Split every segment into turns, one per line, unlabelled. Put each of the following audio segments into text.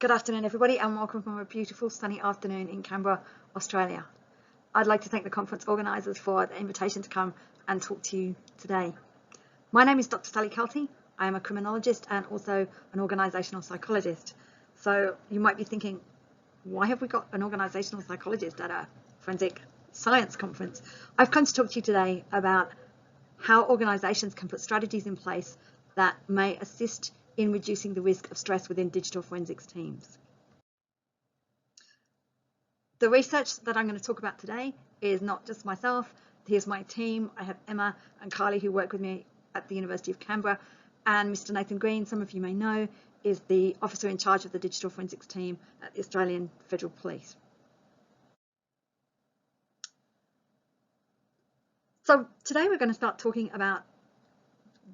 Good afternoon, everybody, and welcome from a beautiful sunny afternoon in Canberra, Australia. I'd like to thank the conference organisers for the invitation to come and talk to you today. My name is Dr. Sally Kelty. I am a criminologist and also an organisational psychologist. So you might be thinking, why have we got an organisational psychologist at a forensic science conference? I've come to talk to you today about how organisations can put strategies in place that may assist in reducing the risk of stress within digital forensics teams. The research that I'm going to talk about today is not just myself. Here's my team. I have Emma and Carly who work with me at the University of Canberra, and Mr. Nathan Green, some of you may know, is the officer in charge of the digital forensics team at the Australian Federal Police. So today we're going to start talking about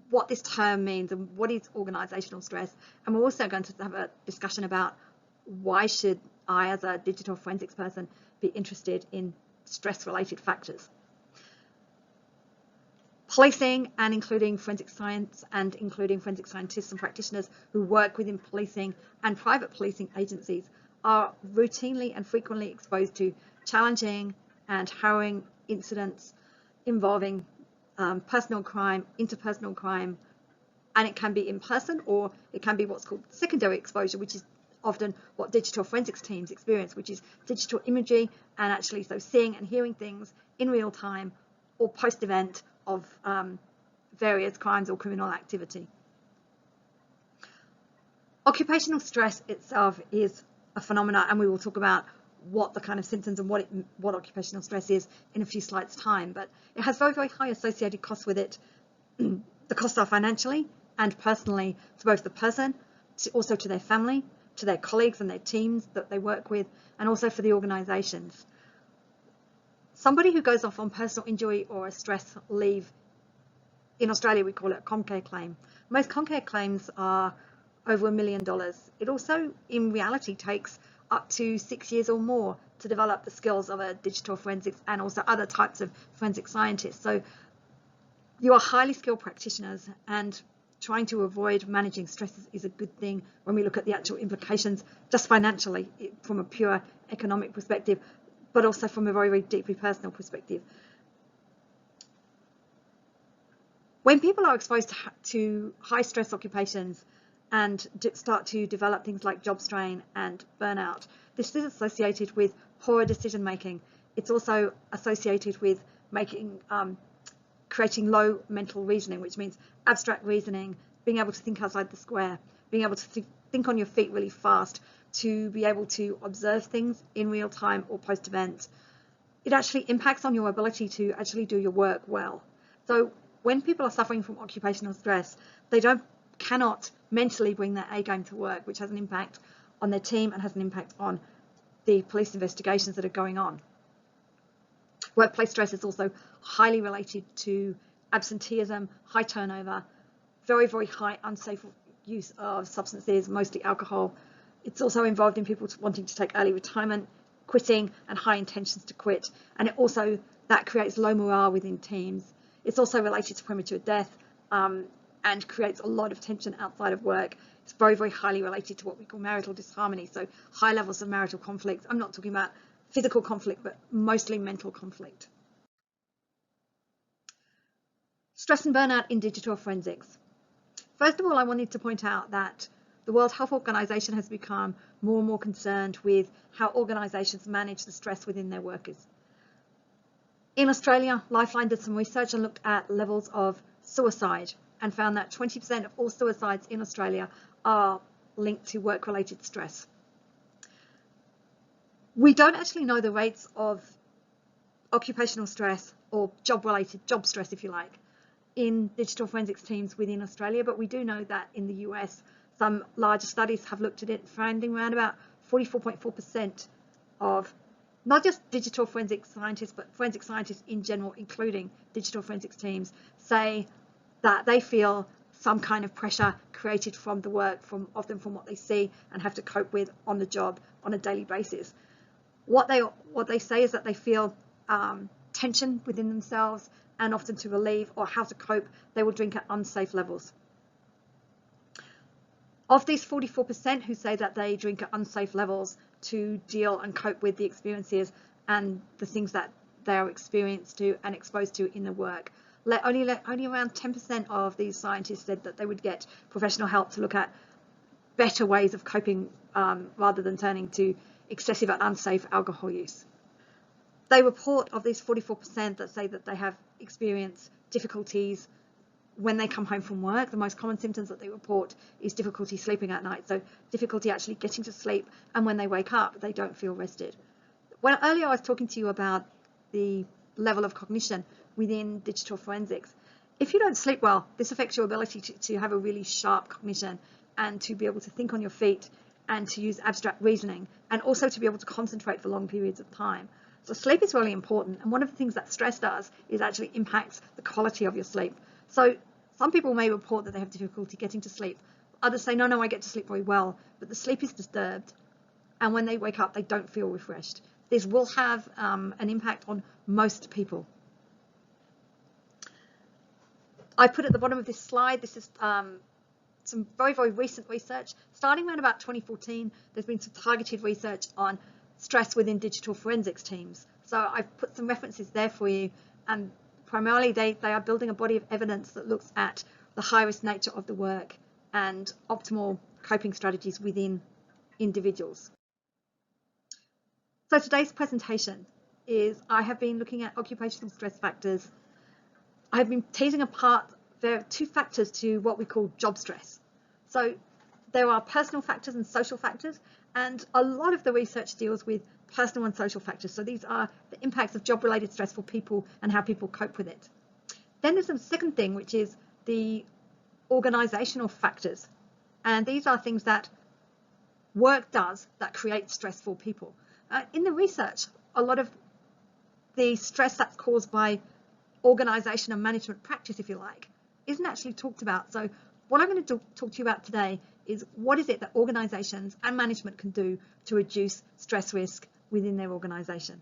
what this term means and what is organisational stress, and we're also going to have a discussion about why should I, as a digital forensics person, be interested in stress-related factors. Policing, and including forensic science and including forensic scientists and practitioners who work within policing and private policing agencies, are routinely and frequently exposed to challenging and harrowing incidents involving personal crime, interpersonal crime, and it can be in person or it can be what's called secondary exposure, which is often what digital forensics teams experience, which is digital imagery and actually so seeing and hearing things in real time or post-event of various crimes or criminal activity. Occupational stress itself is a phenomenon, and we will talk about what the kind of symptoms and what occupational stress is in a few slides time, but it has very, very high associated costs with it. The costs are financially and personally to both the person, also to their family, to their colleagues and their teams that they work with, and also for the organisations. Somebody who goes off on personal injury or a stress leave, in Australia we call it a Comcare claim. Most Comcare claims are over $1 million. It also in reality takes up to 6 years or more to develop the skills of a digital forensics and also other types of forensic scientists. So you are highly skilled practitioners, and trying to avoid managing stresses is a good thing when we look at the actual implications, just financially from a pure economic perspective, but also from a very, very deeply personal perspective. When people are exposed to high stress occupations and start to develop things like job strain and burnout, this is associated with poorer decision making. It's also associated with creating low mental reasoning, which means abstract reasoning, being able to think outside the square, being able to think on your feet really fast, to be able to observe things in real time or post-event. It actually impacts on your ability to actually do your work well. So when people are suffering from occupational stress, they cannot mentally bring their A game to work, which has an impact on their team and has an impact on the police investigations that are going on. Workplace stress is also highly related to absenteeism, high turnover, very, very high unsafe use of substances, mostly alcohol. It's also involved in people wanting to take early retirement, quitting, and high intentions to quit. And it also, that creates low morale within teams. It's also related to premature death and creates a lot of tension outside of work. It's very, very highly related to what we call marital disharmony. So high levels of marital conflict. I'm not talking about physical conflict, but mostly mental conflict. Stress and burnout in digital forensics. First of all, I wanted to point out that the World Health Organization has become more and more concerned with how organizations manage the stress within their workers. In Australia, Lifeline did some research and looked at levels of suicide and found that 20% of all suicides in Australia are linked to work-related stress. We don't actually know the rates of occupational stress or job-related job stress, if you like, in digital forensics teams within Australia, but we do know that in the US, some larger studies have looked at it, finding around about 44.4% of not just digital forensic scientists, but forensic scientists in general, including digital forensics teams, say that they feel some kind of pressure created from the work, often from what they see and have to cope with on the job on a daily basis. What they say is that they feel tension within themselves, and often to relieve or how to cope, they will drink at unsafe levels. Of these 44% who say that they drink at unsafe levels to deal and cope with the experiences and the things that they are experienced to and exposed to in the work, only around 10% of these scientists said that they would get professional help to look at better ways of coping rather than turning to excessive and unsafe alcohol use. They report of these 44% that say that they have experienced difficulties when they come home from work. The most common symptoms that they report is difficulty sleeping at night, so difficulty actually getting to sleep, and when they wake up they don't feel rested. Well, earlier I was talking to you about the level of cognition within digital forensics. If you don't sleep well, this affects your ability to have a really sharp cognition and to be able to think on your feet and to use abstract reasoning and also to be able to concentrate for long periods of time. So sleep is really important, and one of the things that stress does is actually impacts the quality of your sleep. So some people may report that they have difficulty getting to sleep. Others say, no, I get to sleep very well, but the sleep is disturbed. And when they wake up, they don't feel refreshed. This will have an impact on most people. I put at the bottom of this slide, this is some very, very recent research. Starting around about 2014, there's been some targeted research on stress within digital forensics teams. So I've put some references there for you, and primarily they are building a body of evidence that looks at the high-risk nature of the work and optimal coping strategies within individuals. So today's presentation is I have been looking at occupational stress factors. I've been teasing apart, there are two factors to what we call job stress. So there are personal factors and social factors, and a lot of the research deals with personal and social factors. So these are the impacts of job-related stress for people and how people cope with it. Then there's a second thing, which is the organizational factors. And these are things that work does that create stress for people. In the research, a lot of the stress that's caused by organization and management practice, if you like, isn't actually talked about. So what I'm going to talk to you about today is what is it that organizations and management can do to reduce stress risk within their organization.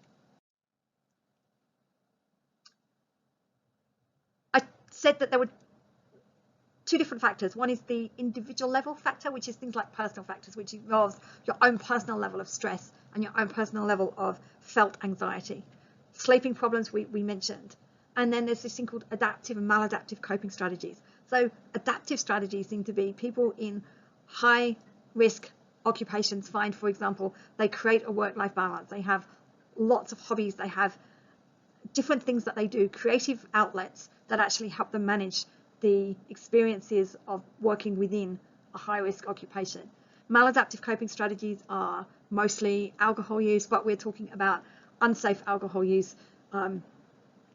I said that there were two different factors. One is the individual level factor, which is things like personal factors, which involves your own personal level of stress and your own personal level of felt anxiety. Sleeping problems we mentioned. And then there's this thing called adaptive and maladaptive coping strategies. So adaptive strategies seem to be people in high risk occupations find, for example, they create a work-life balance. They have lots of hobbies. They have different things that they do, creative outlets that actually help them manage the experiences of working within a high-risk occupation. Maladaptive coping strategies are mostly alcohol use, but we're talking about unsafe alcohol use,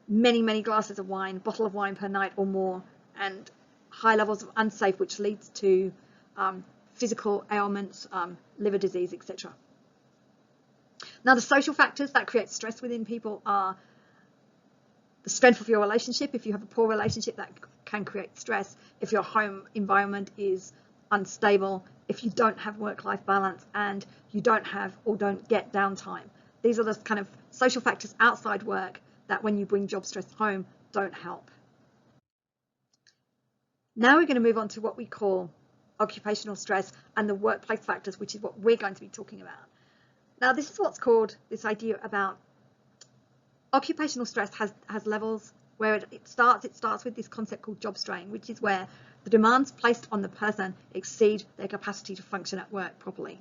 many glasses of wine, bottle of wine per night or more, and high levels of unsafe, which leads to physical ailments, liver disease, etc. Now, the social factors that create stress within people are the strength of your relationship. If you have a poor relationship, that can create stress. If your home environment is unstable, if you don't have work-life balance, and you don't have or don't get downtime. These are the kind of social factors outside work that when you bring job stress home don't help. Now we're going to move on to what we call occupational stress and the workplace factors, which is what we're going to be talking about. Now, this is what's called this idea about occupational stress has levels where it starts with this concept called job strain, which is where the demands placed on the person exceed their capacity to function at work properly.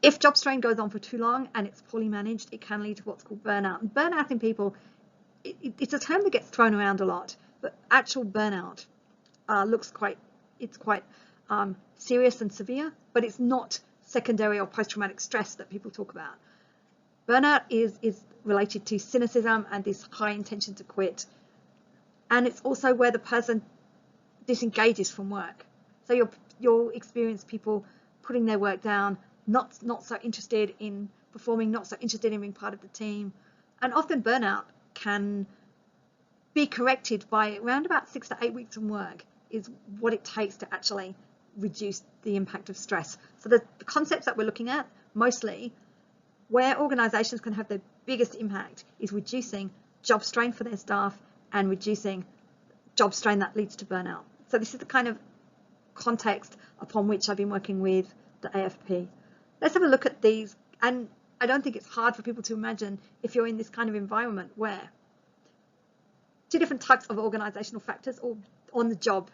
If job strain goes on for too long and it's poorly managed, it can lead to what's called burnout. And burnout in people, it's a term that gets thrown around a lot, but actual burnout quite serious and severe, but it's not secondary or post-traumatic stress that people talk about. Burnout is related to cynicism and this high intention to quit. And it's also where the person disengages from work. So you'll experience people putting their work down, not so interested in performing, not so interested in being part of the team. And often burnout can be corrected by around about 6 to 8 weeks from work is what it takes to actually reduce the impact of stress. So the concepts that we're looking at, mostly where organizations can have the biggest impact, is reducing job strain for their staff and reducing job strain that leads to burnout. So this is the kind of context upon which I've been working with the AFP. Let's have a look at these. And I don't think it's hard for people to imagine if you're in this kind of environment where two different types of organizational factors or on the job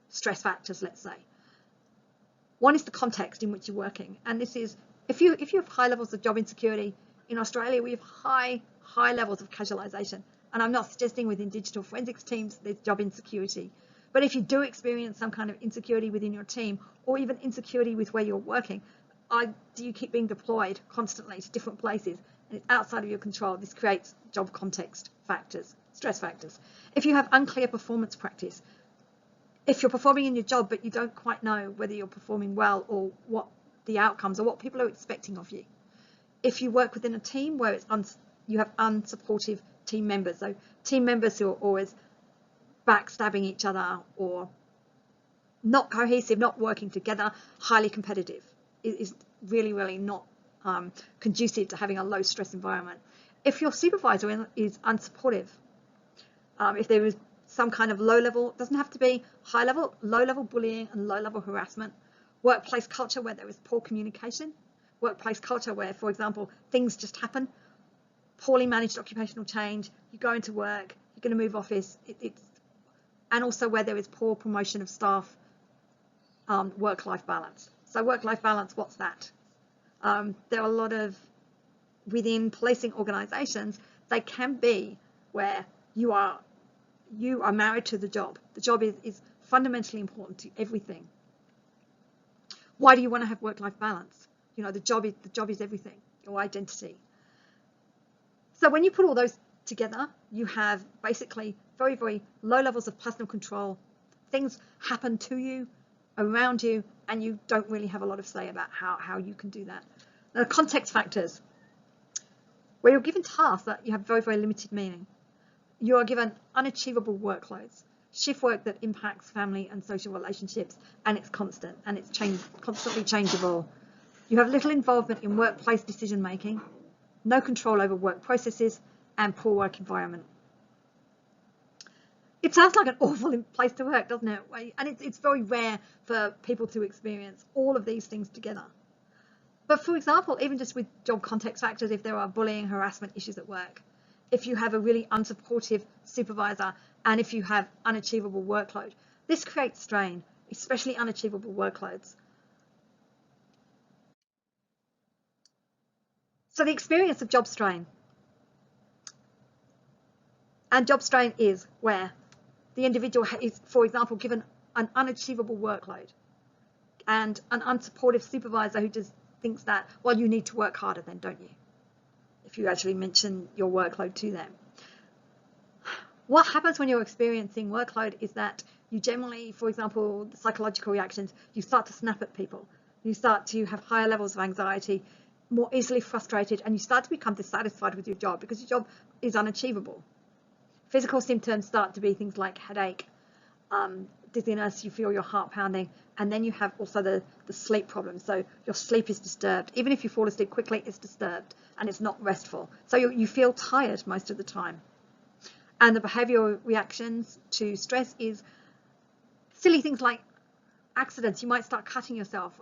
stress factors, let's say. One is the context in which you're working. And this is, if you have high levels of job insecurity, in Australia, we have high levels of casualisation. And I'm not suggesting within digital forensics teams there's job insecurity. But if you do experience some kind of insecurity within your team, or even insecurity with where you're working, do you keep being deployed constantly to different places and it's outside of your control, this creates job context factors, stress factors. If you have unclear performance practice, if you're performing in your job but you don't quite know whether you're performing well or what the outcomes or what people are expecting of you. If you work within a team where you have unsupportive team members, so team members who are always backstabbing each other or not cohesive, not working together, highly competitive, is really not conducive to having a low stress environment. If your supervisor is unsupportive, if there is some kind of low level, doesn't have to be high level, low level bullying and low level harassment, workplace culture where there is poor communication, workplace culture where, for example, things just happen, poorly managed occupational change, you go into work, you're going to move office, and also where there is poor promotion of staff, work-life balance. So work-life balance, what's that? There are a lot of, within policing organisations, they can be where you are married to the job. The job is fundamentally important to everything. Why do you want to have work-life balance? You know, the job is everything, your identity. So when you put all those together, you have basically very low levels of personal control. Things happen to you, around you, and you don't really have a lot of say about how you can do that. Now, context factors, where you're given tasks that you have very limited meaning. You are given unachievable workloads, shift work that impacts family and social relationships, and it's constant and it's constantly changeable. You have little involvement in workplace decision making, no control over work processes, and poor work environment. It sounds like an awful place to work, doesn't it? And it's very rare for people to experience all of these things together. But for example, even just with job context factors, if there are bullying, harassment issues at work, if you have a really unsupportive supervisor, and if you have unachievable workload, this creates strain, especially unachievable workloads. So the experience of job strain. And job strain is where the individual is, for example, given an unachievable workload and an unsupportive supervisor who just thinks that, well, you need to work harder then, don't you? If you actually mention your workload to them. What happens when you're experiencing workload is that you generally, for example, the psychological reactions, you start to snap at people. You start to have higher levels of anxiety, more easily frustrated, and you start to become dissatisfied with your job because your job is unachievable. Physical symptoms start to be things like headache, dizziness, you feel your heart pounding, and then you have also the sleep problem. So your sleep is disturbed. Even if you fall asleep quickly, it's disturbed and it's not restful. So you feel tired most of the time. And the behavioural reactions to stress is silly things like accidents. You might start cutting yourself,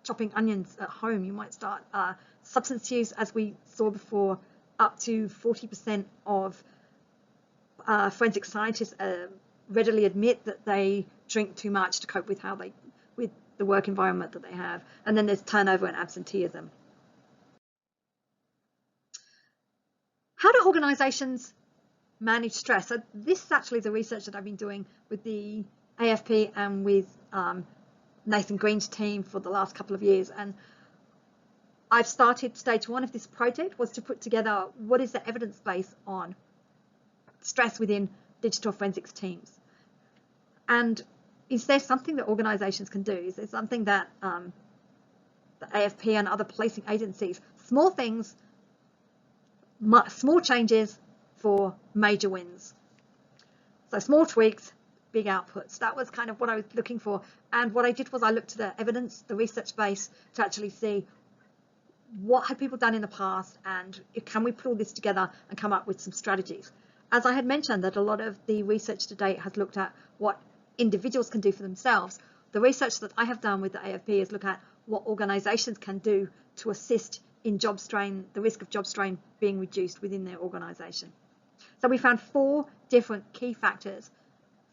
chopping onions at home. You might start substance use, as we saw before, up to 40% of forensic scientists readily admit that they drink too much to cope with with the work environment that they have. And then there's turnover and absenteeism. How do organisations manage stress? So this is actually the research that I've been doing with the AFP and with Nathan Green's team for the last couple of years. And I've started stage one of this project was to put together what is the evidence base on stress within digital forensics teams. And is there something that organisations can do? Is there something that the AFP and other policing agencies, small things, small changes for major wins? So small tweaks, big outputs. That was kind of what I was looking for. And what I did was I looked at the evidence, the research base, to actually see what had people done in the past and can we put all this together and come up with some strategies. As I had mentioned, that a lot of the research to date has looked at what individuals can do for themselves. The research that I have done with the AFP is look at what organisations can do to assist in job strain, the risk of job strain being reduced within their organisation. So we found 4 different key factors,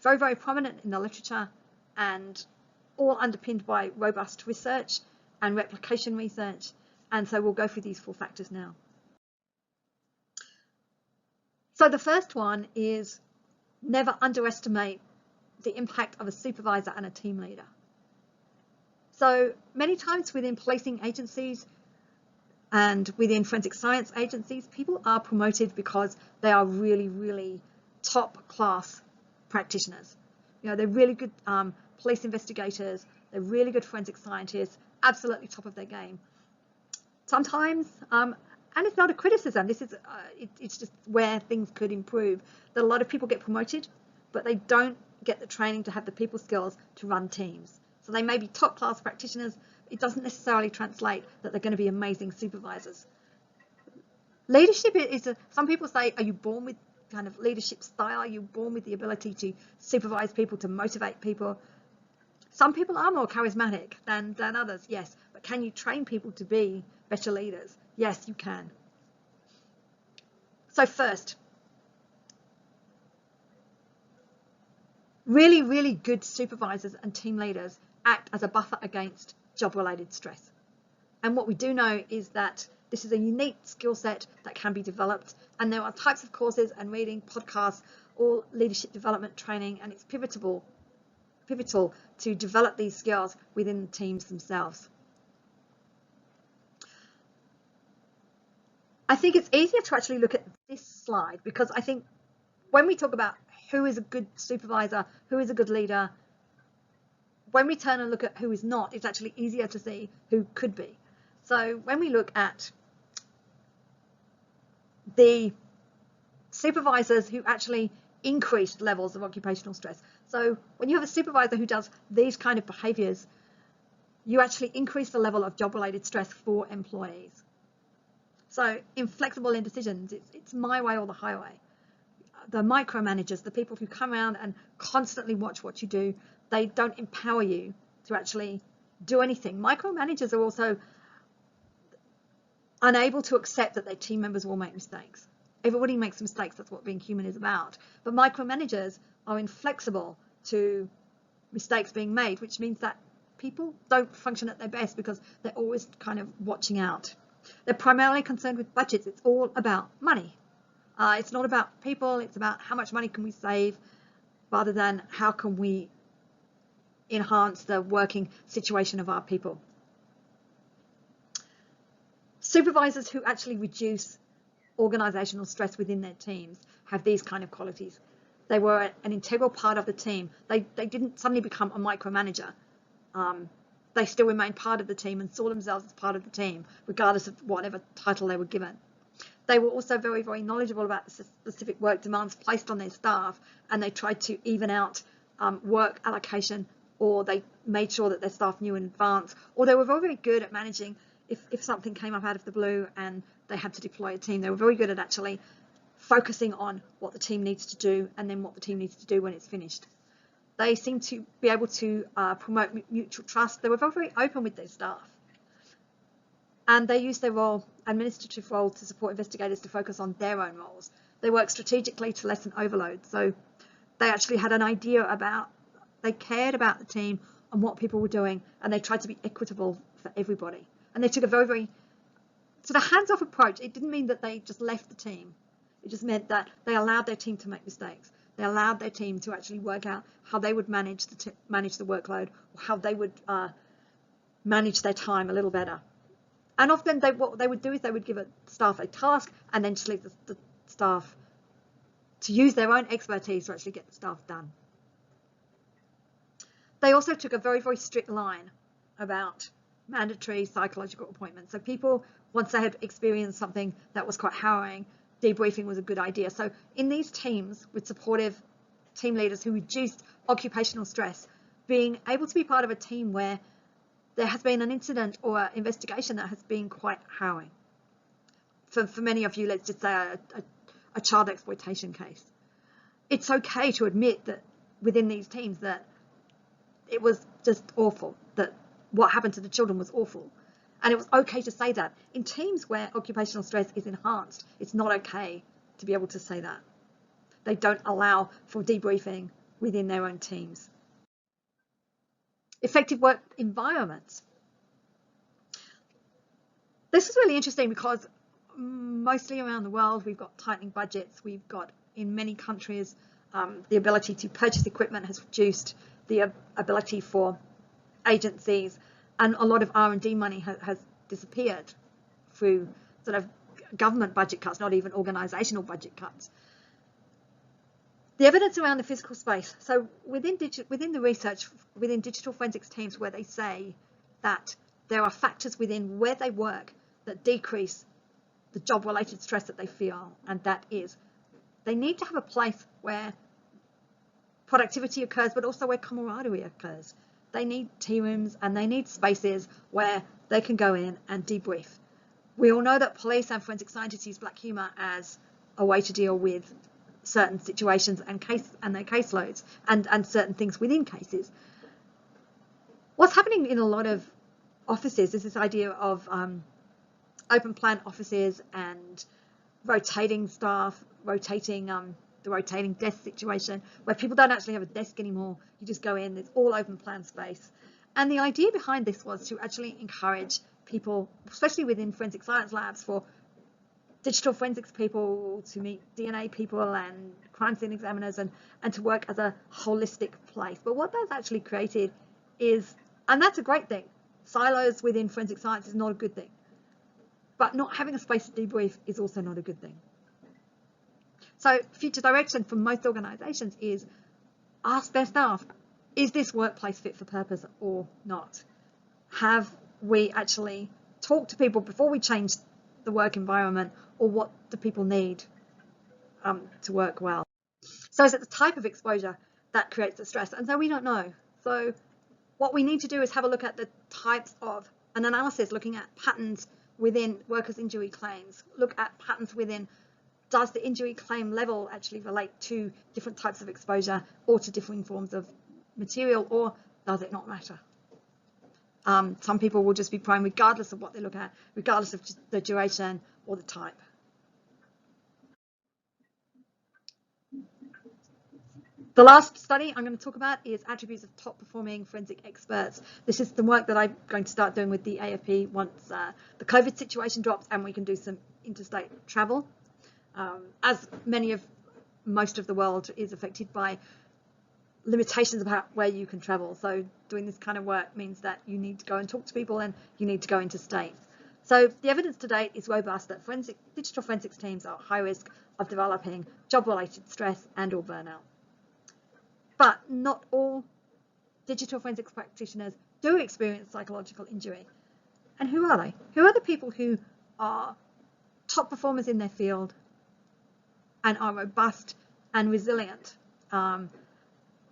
very, very prominent in the literature and all underpinned by robust research and replication research. And so we'll go through these 4 factors now. So the first one is never underestimate the impact of a supervisor and a team leader. So many times within policing agencies and within forensic science agencies, people are promoted because they are really, really top class practitioners. You know, they're really good police investigators, they're really good forensic scientists, absolutely top of their game. Sometimes, and it's not a criticism, this is it's just where things could improve, that a lot of people get promoted, but they don't get the training to have the people skills to run teams. So they may be top class practitioners. It doesn't necessarily translate that they're going to be amazing supervisors. Leadership is some people say, are you born with kind of leadership style? Are you born with the ability to supervise people, to motivate people? Some people are more charismatic than others, yes. But can you train people to be better leaders? Yes, you can. So first, really, really good supervisors and team leaders act as a buffer against job-related stress. And what we do know is that this is a unique skill set that can be developed, and there are types of courses and reading, podcasts, or leadership development training, and it's pivotal to develop these skills within the teams themselves. I think it's easier to actually look at this slide, because I think when we talk about who is a good supervisor, who is a good leader, when we turn and look at who is not, it's actually easier to see who could be. So when we look at the supervisors who actually increased levels of occupational stress. So when you have a supervisor who does these kind of behaviours, you actually increase the level of job-related stress for employees. So inflexible in decisions, it's my way or the highway. The micromanagers, the people who come around and constantly watch what you do, they don't empower you to actually do anything. Micromanagers are also unable to accept that their team members will make mistakes. Everybody makes mistakes, that's what being human is about. But micromanagers are inflexible to mistakes being made, which means that people don't function at their best because they're always kind of watching out. They're primarily concerned with budgets. It's all about money. It's not about people, it's about how much money can we save rather than how can we enhance the working situation of our people. Supervisors who actually reduce organisational stress within their teams have these kind of qualities. They were an integral part of the team. They didn't suddenly become a micromanager. They still remained part of the team and saw themselves as part of the team, regardless of whatever title they were given. They were also very, very knowledgeable about the specific work demands placed on their staff, and they tried to even out work allocation, or they made sure that their staff knew in advance, or they were very, very good at managing if something came up out of the blue and they had to deploy a team. They were very good at actually focusing on what the team needs to do and then what the team needs to do when it's finished. They seemed to be able to promote mutual trust. They were very, very open with their staff. And they used their administrative role to support investigators to focus on their own roles. They worked strategically to lessen overload. So they actually had an idea about, they cared about the team and what people were doing, and they tried to be equitable for everybody. And they took a very, very sort of hands-off approach. It didn't mean that they just left the team. It just meant that they allowed their team to make mistakes. They allowed their team to actually work out how they would manage the workload, or how they would manage their time a little better. And often what they would do is they would give staff a task and then just leave the staff to use their own expertise to actually get the stuff done. They also took a very, very strict line about mandatory psychological appointments. So people, once they had experienced something that was quite harrowing, debriefing was a good idea. So in these teams with supportive team leaders who reduced occupational stress, being able to be part of a team where there has been an incident or an investigation that has been quite harrowing. For many of you, let's just say a child exploitation case. It's okay to admit that within these teams that it was just awful, that what happened to the children was awful. And it was okay to say that. In teams where occupational stress is enhanced, it's not okay to be able to say that. They don't allow for debriefing within their own teams. Effective work environments. This is really interesting because mostly around the world, we've got tightening budgets. We've got, in many countries, the ability to purchase equipment has reduced, the ability for agencies, and a lot of R&D money has disappeared through sort of government budget cuts, not even organisational budget cuts. The evidence around the physical space. So within the research, within digital forensics teams, where they say that there are factors within where they work that decrease the job-related stress that they feel, and that is they need to have a place where productivity occurs, but also where camaraderie occurs. They need tea rooms and they need spaces where they can go in and debrief. We all know that police and forensic scientists use black humour as a way to deal with certain situations and their caseloads and certain things within cases. What's happening in a lot of offices is this idea of open plan offices and rotating staff, the rotating desk situation, where people don't actually have a desk anymore. You just go in, it's all open plan space. And the idea behind this was to actually encourage people, especially within forensic science labs, for digital forensics people to meet DNA people and crime scene examiners and to work as a holistic place. But what that's actually created is, and that's a great thing, silos within forensic science is not a good thing. But not having a space to debrief is also not a good thing. So future direction for most organisations is ask their staff, is this workplace fit for purpose or not? Have we actually talked to people before we change the work environment, or what do people need to work well? So is it the type of exposure that creates the stress? And so we don't know. So what we need to do is have a look at the types of an analysis, looking at patterns within workers' injury claims, look at patterns within, does the injury claim level actually relate to different types of exposure or to differing forms of material, or does it not matter? Some people will just be prone regardless of what they look at, regardless of the duration or the type. The last study I'm going to talk about is attributes of top performing forensic experts. This is the work that I'm going to start doing with the AFP once the COVID situation drops and we can do some interstate travel. As most of the world is affected by limitations about where you can travel. So doing this kind of work means that you need to go and talk to people and you need to go into states. So the evidence to date is robust that digital forensics teams are at high risk of developing job-related stress and or burnout. But not all digital forensics practitioners do experience psychological injury. And who are they? Who are the people who are top performers in their field and are robust and resilient?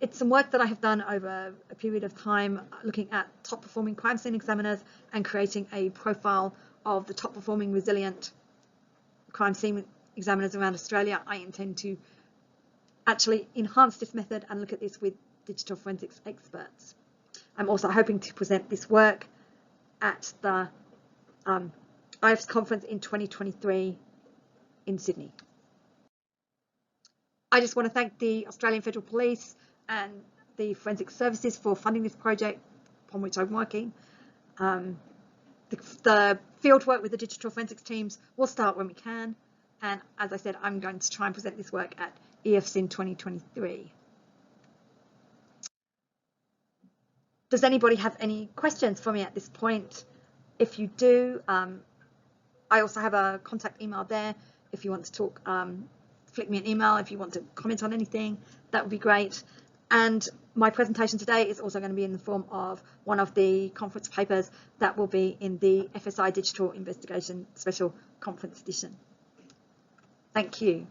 It's some work that I have done over a period of time looking at top performing crime scene examiners and creating a profile of the top performing resilient crime scene examiners around Australia. I intend to actually enhance this method and look at this with digital forensics experts. I'm also hoping to present this work at the IF's conference in 2023 in Sydney. I just want to thank the Australian Federal Police and the Forensic Services for funding this project upon which I'm working. The field work with the digital forensics teams will start when we can. And as I said, I'm going to try and present this work at EFSIN 2023. Does anybody have any questions for me at this point? If you do, I also have a contact email there. If you want to talk, flick me an email. If you want to comment on anything, that would be great. And my presentation today is also going to be in the form of one of the conference papers that will be in the FSI Digital Investigation Special Conference Edition. Thank you.